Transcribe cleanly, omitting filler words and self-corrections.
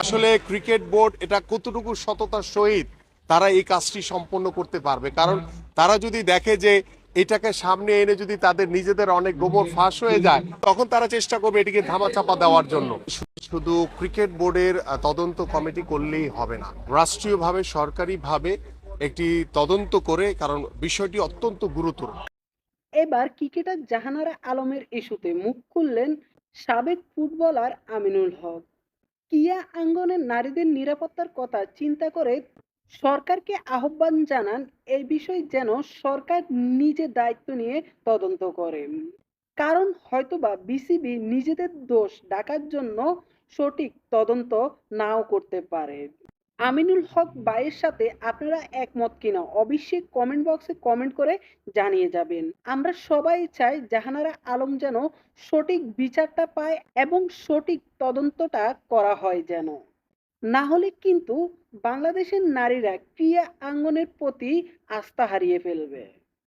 আসলে cricket board এটা কতটুকু সততার সহিত তারা এই কাজটি সম্পন্ন করতে পারবে, কারণ তারা যদি দেখে যে এটাকে সামনে এনে যদি তাদের নিজেদের অনেক গোবর ফাঁস হয়ে যায়, তখন তারা চেষ্টা করবে এটিকে ধামাচাপা দেওয়ার জন্য। শুধু ক্রিকেট বোর্ডের তদন্ত কমিটি করলেই হবে না, রাষ্ট্রীয়ভাবে সরকারিভাবে একটি তদন্ত করে, কারণ বিষয়টি অত্যন্ত গুরুতর। এবার ক্রিকেটার জাহানারা আলমের ইস্যুতে মুখ খুললেন সাবেক ফুটবলার আমিনুল হক। ক্রীড়া আঙ্গনের নারীদের নিরাপত্তার কথা চিন্তা করে সরকারকে আহ্বান জানান এই বিষয়ে যেন সরকার নিজে দায়িত্ব নিয়ে তদন্ত করে। কারণ হয়তোবা বিসিবি নিজেদের দোষ ঢাকার জন্য সঠিক তদন্ত নাও করতে পারে। আমিনুল হক ভাইয়ের সাথে আপনারা একমত কিনা অবশ্যই কমেন্ট বক্সে কমেন্ট করে জানিয়ে যাবেন। আমরা সবাই চাই জাহানারা আলম যেন সঠিক বিচারটা পায় এবং সঠিক তদন্তটা করা হয় যেন। না হলে কিন্তু বাংলাদেশের নারীরা ক্রীড়া আঙ্গনের প্রতি আস্থা হারিয়ে ফেলবে।